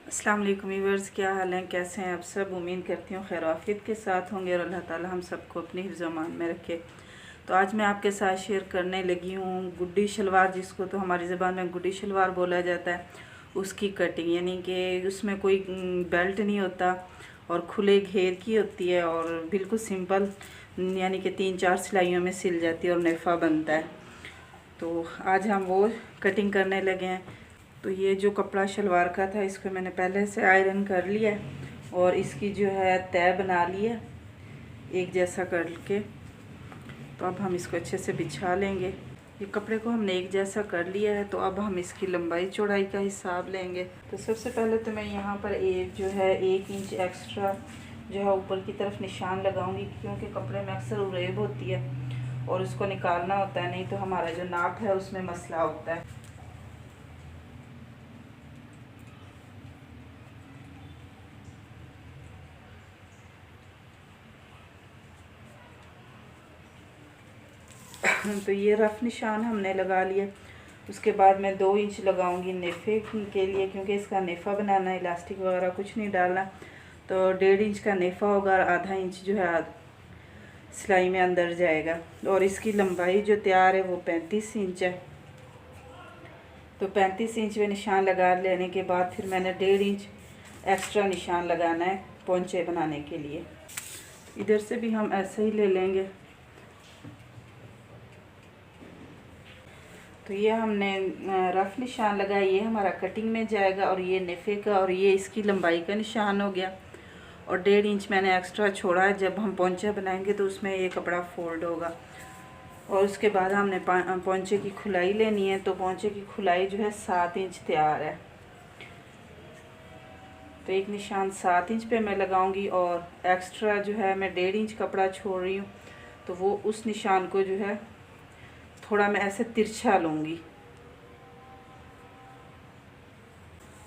अस्सलाम वालेकुम व्यूअर्स, क्या हाल है, कैसे हैं आप सब। उम्मीद करती हूँ खैर आफियत के साथ होंगे और अल्लाह ताला हम सबको अपनी हिफ्ज़ अमान में रखे। तो आज मैं आपके साथ शेयर करने लगी हूँ गुड्डी शलवार, जिसको तो हमारी ज़बान में गुड्डी शलवार बोला जाता है, उसकी कटिंग। यानी कि उसमें कोई बेल्ट नहीं होता और खुले घेर की होती है और बिल्कुल सिंपल, यानी कि 3-4 सिलाइयों में सिल जाती है और नेफ़ा बनता है। तो आज हम वो कटिंग करने लगे हैं। तो ये जो कपड़ा शलवार का था, इसको मैंने पहले से आयरन कर लिया है और इसकी जो है तय बना ली है एक जैसा करके। तो अब हम इसको अच्छे से बिछा लेंगे। ये कपड़े को हमने एक जैसा कर लिया है, तो अब हम इसकी लंबाई चौड़ाई का हिसाब लेंगे। तो सबसे पहले तो मैं यहाँ पर एक जो है 1 इंच एक्स्ट्रा जो है ऊपर की तरफ निशान लगाऊंगी, क्योंकि कपड़े में अक्सर उरेब होती है और उसको निकालना होता है, नहीं तो हमारा जो नाप है उसमें मसला होता है। तो ये रफ़ निशान हमने लगा लिया। उसके बाद मैं 2 इंच लगाऊंगी नेफ़े के लिए, क्योंकि इसका नेफ़ा बनाना है, इलास्टिक वगैरह कुछ नहीं डालना। तो 1.5 इंच का नेफ़ा होगा और आधा इंच जो है सिलाई में अंदर जाएगा। और इसकी लंबाई जो तैयार है वो 35 इंच है। तो 35 इंच में निशान लगा लेने के बाद फिर मैंने 1.5 इंच एक्स्ट्रा निशान लगाना है पोंचे बनाने के लिए। इधर से भी हम ऐसे ही ले लेंगे। तो ये हमने रफ़ निशान लगाया, ये हमारा कटिंग में जाएगा और ये नेफ़े का और ये इसकी लंबाई का निशान हो गया। और 1.5 इंच मैंने एक्स्ट्रा छोड़ा है, जब हम पोंचा बनाएंगे तो उसमें ये कपड़ा फोल्ड होगा। और उसके बाद हमने पोंचे की खुलाई लेनी है। तो पोंचे की खुलाई जो है 7 इंच तैयार है। तो एक निशान 7 इंच पे मैं लगाऊंगी और एक्स्ट्रा जो है मैं 1.5 इंच कपड़ा छोड़ रही हूँ, तो वो उस निशान को जो है थोड़ा मैं ऐसे तिरछा लूँगी।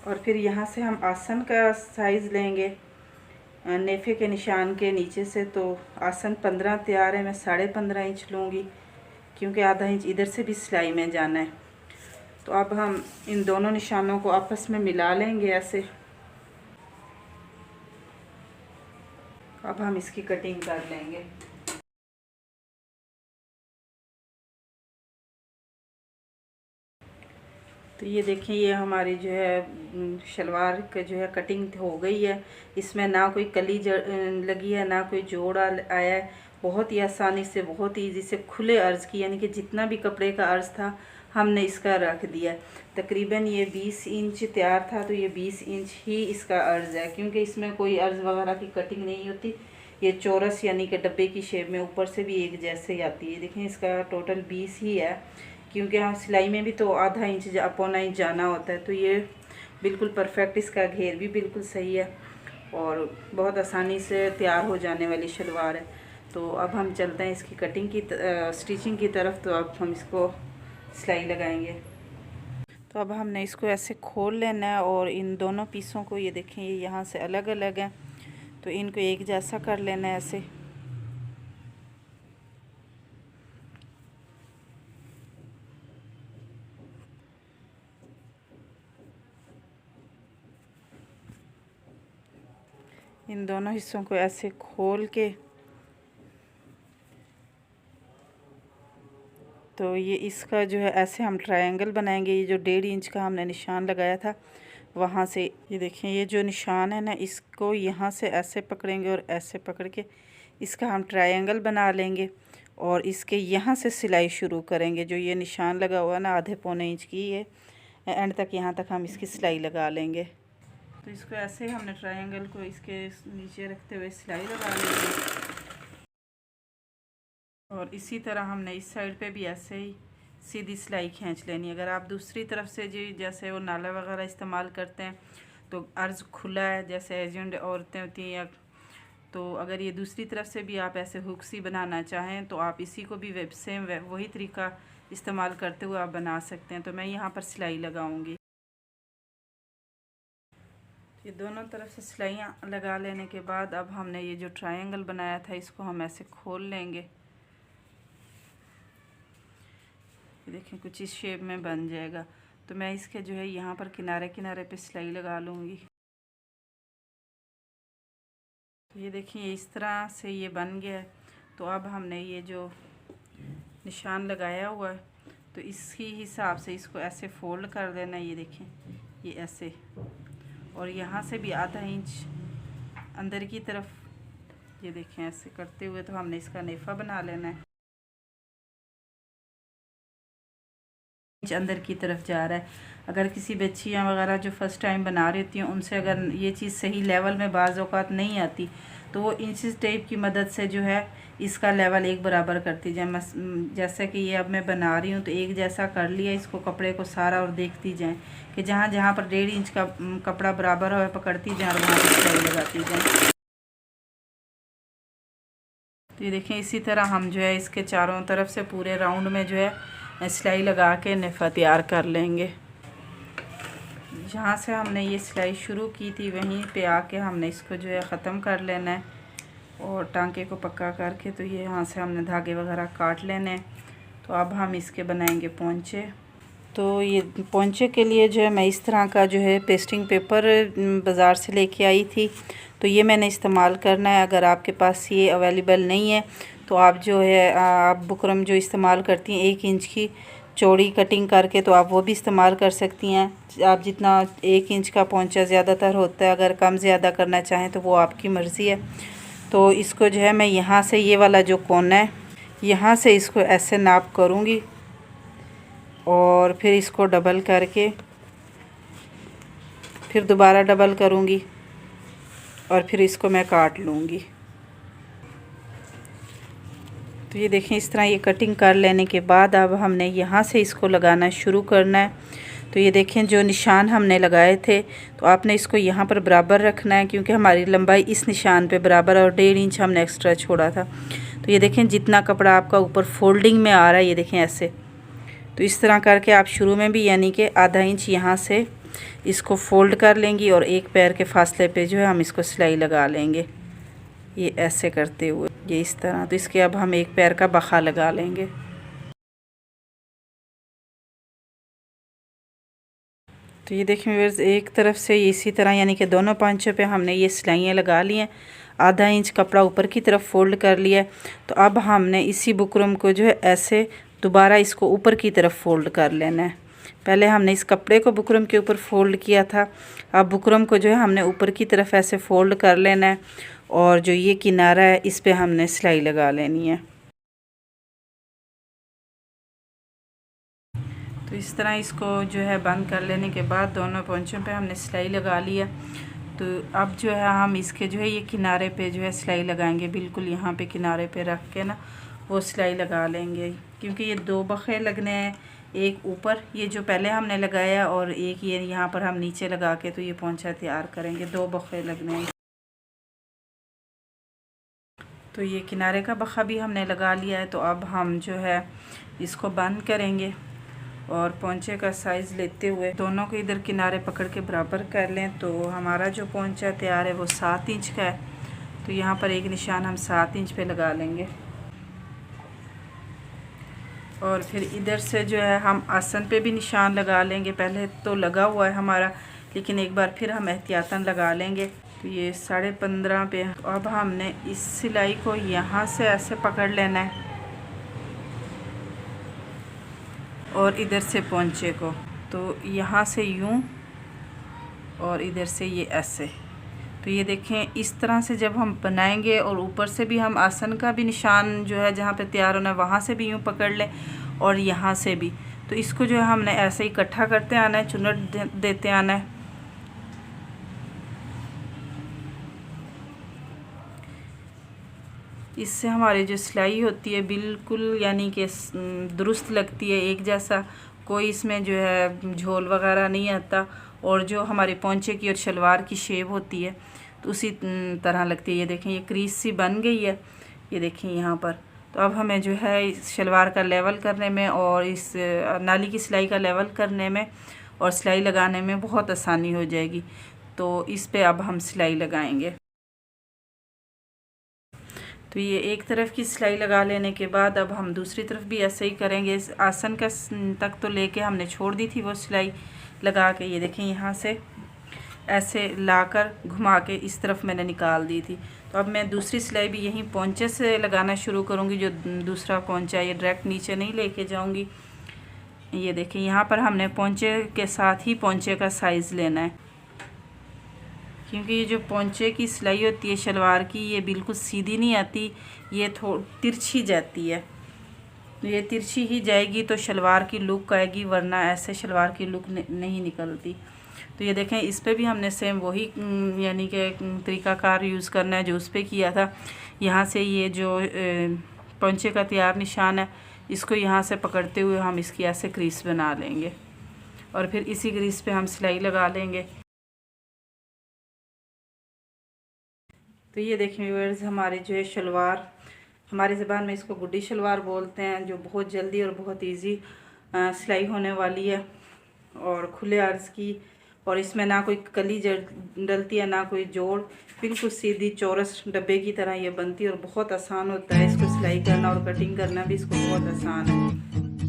और फिर यहाँ से हम आसन का साइज़ लेंगे नेफ़े के निशान के नीचे से। तो आसन 15 तैयार है, मैं 15.5 इंच लूँगी, क्योंकि आधा इंच इधर से भी सिलाई में जाना है। तो अब हम इन दोनों निशानों को आपस में मिला लेंगे ऐसे। अब हम इसकी कटिंग कर लेंगे। तो ये देखिए, ये हमारी जो है शलवार का जो है कटिंग हो गई है। इसमें ना कोई कली लगी है, ना कोई जोड़ आया है। बहुत ही आसानी से, बहुत ही ईजी से खुले अर्ज़ की, यानी कि जितना भी कपड़े का अर्ज़ था हमने इसका रख दिया। तकरीबन ये 20 इंच तैयार था, तो ये 20 इंच ही इसका अर्ज़ है, क्योंकि इसमें कोई अर्ज़ वगैरह की कटिंग नहीं होती। ये चौरस यानी कि डब्बे की शेप में ऊपर से भी एक जैसे ही आती है। देखें, इसका टोटल 20 ही है, क्योंकि हाँ सिलाई में भी तो आधा इंच पौना इंच जाना होता है। तो ये बिल्कुल परफेक्ट, इसका घेर भी बिल्कुल सही है और बहुत आसानी से तैयार हो जाने वाली शलवार है। तो अब हम चलते हैं इसकी कटिंग की स्टिचिंग की तरफ। तो अब हम इसको सिलाई लगाएंगे। तो अब हमने इसको ऐसे खोल लेना है और इन दोनों पीसों को, ये देखें ये यहाँ से अलग अलग हैं, तो इनको एक जैसा कर लेना है ऐसे। इन दोनों हिस्सों को ऐसे खोल के, तो ये इसका जो है ऐसे हम ट्रायंगल बनाएंगे। ये जो 1.5 इंच का हमने निशान लगाया था वहाँ से, ये देखें ये जो निशान है ना, इसको यहाँ से ऐसे पकड़ेंगे और ऐसे पकड़ के इसका हम ट्रायंगल बना लेंगे और इसके यहाँ से सिलाई शुरू करेंगे। जो ये निशान लगा हुआ है ना, आधे पौने इंच की, ये एंड तक, यहाँ तक हम इसकी सिलाई लगा लेंगे। तो इसको ऐसे हमने ट्रायंगल को इसके नीचे रखते हुए सिलाई लगा लेंगे। और इसी तरह हमने इस साइड पे भी ऐसे ही सीधी सिलाई खींच लेनी। अगर आप दूसरी तरफ से जी जैसे वो नाला वगैरह इस्तेमाल करते हैं तो अर्ज़ खुला है, जैसे एजेंट औरतें होती हैं, तो अगर ये दूसरी तरफ से भी आप ऐसे हुक सी बनाना चाहें तो आप इसी को भी सेम वही तरीका इस्तेमाल करते हुए आप बना सकते हैं। तो मैं यहाँ पर सिलाई लगाऊंगी। ये दोनों तरफ से सिलाइयाँ लगा लेने के बाद अब हमने ये जो ट्रायंगल बनाया था इसको हम ऐसे खोल लेंगे। देखें कुछ इस शेप में बन जाएगा। तो मैं इसके जो है यहाँ पर किनारे किनारे पे सिलाई लगा लूँगी। ये देखिए इस तरह से ये बन गया है। तो अब हमने ये जो निशान लगाया हुआ है तो इसी हिसाब से इसको ऐसे फोल्ड कर देना है। ये देखें ये ऐसे, और यहाँ से भी आधा इंच अंदर की तरफ, ये देखें ऐसे करते हुए तो हमने इसका नेफा बना लेना है। इंच अंदर की तरफ जा रहा है। अगर किसी बच्चियाँ वगैरह जो फ़र्स्ट टाइम बना रही होती हैं उनसे अगर ये चीज़ सही लेवल में बाज़ औक़ात नहीं आती तो वो इंचेस टेप की मदद से जो है इसका लेवल एक बराबर करती जाए। जैसे कि ये अब मैं बना रही हूँ तो एक जैसा कर लिया इसको कपड़े को सारा, और देखती जाएं कि जहाँ जहाँ पर 1.5 इंच का कपड़ा बराबर हो पकड़ती जाएँ और वहाँ पर सिलाई लगाती जाएँ। तो ये देखें इसी तरह हम जो है इसके चारों तरफ से पूरे राउंड में जो है सिलाई लगा के नेफा तैयार कर लेंगे। जहाँ से हमने ये सिलाई शुरू की थी वहीं पे आके हमने इसको जो है ख़त्म कर लेना है और टांके को पक्का करके तो ये यहाँ से हमने धागे वगैरह काट लेने हैं। तो अब हम इसके बनाएंगे पोंचे। तो ये पोंचे के लिए जो है मैं इस तरह का जो है पेस्टिंग पेपर बाज़ार से लेके आई थी, तो ये मैंने इस्तेमाल करना है। अगर आपके पास ये अवेलेबल नहीं है तो आप जो है आप बुकरम जो इस्तेमाल करती हैं 1 इंच की चौड़ी कटिंग करके, तो आप वो भी इस्तेमाल कर सकती हैं। आप जितना 1 इंच का पोंचा ज़्यादातर होता है, अगर कम ज़्यादा करना चाहें तो वो आपकी मर्ज़ी है। तो इसको जो है मैं यहाँ से ये वाला जो कोना है यहाँ से इसको ऐसे नाप करूँगी और फिर इसको डबल करके फिर दोबारा डबल करूँगी और फिर इसको मैं काट लूँगी। तो ये देखें इस तरह ये कटिंग कर लेने के बाद अब हमने यहाँ से इसको लगाना शुरू करना है। तो ये देखें जो निशान हमने लगाए थे तो आपने इसको यहाँ पर बराबर रखना है, क्योंकि हमारी लंबाई इस निशान पे बराबर और 1.5 इंच हमने एक्स्ट्रा छोड़ा था। तो ये देखें जितना कपड़ा आपका ऊपर फोल्डिंग में आ रहा है, ये देखें ऐसे, तो इस तरह करके आप शुरू में भी यानी कि आधा इंच यहाँ से इसको फोल्ड कर लेंगी और एक पैर के फासले पे जो है हम इसको सिलाई लगा लेंगे, ये ऐसे करते हुए ये इस तरह। तो इसके अब हम एक पैर का बखा लगा लेंगे। तो ये देखें व्यूअर्स एक तरफ से इसी तरह यानी कि दोनों पांचों पे हमने ये सिलाइयाँ लगा ली हैं। आधा इंच कपड़ा ऊपर की तरफ फोल्ड कर लिया है। तो अब हमने इसी बुकरम को जो है ऐसे दोबारा इसको ऊपर की तरफ फोल्ड कर लेना है। पहले हमने इस कपड़े को बुकरम के ऊपर फोल्ड किया था, अब बुकरम को जो है हमने ऊपर की तरफ ऐसे फोल्ड कर लेना है और जो ये किनारा है इस पे हमने सिलाई लगा लेनी है। तो इस तरह इसको जो है बंद कर लेने के बाद दोनों पोंचों पे हमने सिलाई लगा लिया। तो अब जो है हम इसके जो है ये किनारे पे जो है सिलाई लगाएंगे, बिल्कुल यहाँ पे किनारे पे रख के ना वो सिलाई लगा लेंगे, क्योंकि ये 2 बखे लगने हैं, एक ऊपर ये जो पहले हमने लगाया और एक ये यहाँ पर हम नीचे लगा के तो ये पोंछा तैयार करेंगे। 2 बखे लगने हैं। तो ये किनारे का बखा भी हमने लगा लिया है। तो अब हम जो है इसको बंद करेंगे और पोंचे का साइज़ लेते हुए दोनों को इधर किनारे पकड़ के बराबर कर लें। तो हमारा जो पोंचा तैयार है वो 7 इंच का है। तो यहाँ पर एक निशान हम 7 इंच पे लगा लेंगे और फिर इधर से जो है हम आसन पे भी निशान लगा लेंगे। पहले तो लगा हुआ है हमारा, लेकिन एक बार फिर हम एहतियातन लगा लेंगे। तो ये 15.5 पे। तो अब हमने इस सिलाई को यहाँ से ऐसे पकड़ लेना है और इधर से पोंचे को तो यहाँ से यूँ और इधर से ये ऐसे। तो ये देखें इस तरह से जब हम बनाएंगे और ऊपर से भी हम आसन का भी निशान जो है जहाँ पे तैयार होना है वहाँ से भी यूँ पकड़ लें और यहाँ से भी। तो इसको जो है हमने ऐसे ही इकट्ठा करते आना है, चुनट देते आना है। इससे हमारी जो सिलाई होती है बिल्कुल यानी कि दुरुस्त लगती है, एक जैसा, कोई इसमें जो है झोल वगैरह नहीं आता और जो हमारे पोंचे की और शलवार की शेप होती है तो उसी तरह लगती है। ये देखें ये क्रीज सी बन गई है, ये देखें यहाँ पर। तो अब हमें जो है इस शलवार का लेवल करने में और इस नाली की सिलाई का लेवल करने में और सिलाई लगाने में बहुत आसानी हो जाएगी। तो इस पे अब हम सिलाई लगाएंगे। तो ये एक तरफ की सिलाई लगा लेने के बाद अब हम दूसरी तरफ भी ऐसे ही करेंगे। इस आसन का तक तो लेके हमने छोड़ दी थी वो सिलाई लगा के। ये देखें यहाँ से ऐसे लाकर घुमा के इस तरफ मैंने निकाल दी थी। तो अब मैं दूसरी सिलाई भी यहीं पोंचे से लगाना शुरू करूँगी। जो दूसरा पोंचा है ये डायरेक्ट नीचे नहीं लेके जाऊँगी। ये देखिए यहाँ पर हमने पोंचे के साथ ही पोंचे का साइज़ लेना है, क्योंकि ये जो पोंचे की सिलाई होती है शलवार की, ये बिल्कुल सीधी नहीं आती, ये थोड़ी तिरछी जाती है। ये तिरछी ही जाएगी तो शलवार की लुक आएगी, वरना ऐसे शलवार की लुक नहीं निकलती। तो ये देखें इस पे भी हमने सेम वही यानी कि तरीक़ाकार यूज़ करना है जो उस पे किया था। यहाँ से ये जो पोंचे का तैयार निशान है, इसको यहाँ से पकड़ते हुए हम इसकी ऐसे क्रीज बना लेंगे और फिर इसी क्रीज पे हम सिलाई लगा लेंगे। तो ये देखें व्यूअर्स, हमारी जो है शलवार, हमारी ज़बान में इसको गुड्डी शलवार बोलते हैं, जो बहुत जल्दी और बहुत इजी सिलाई होने वाली है और खुले अर्ज़ की। और इसमें ना कोई कली डलती है ना कोई जोड़, बिल्कुल सीधी चौरस डब्बे की तरह ये बनती है और बहुत आसान होता है इसको सिलाई करना और कटिंग करना भी इसको बहुत आसान है।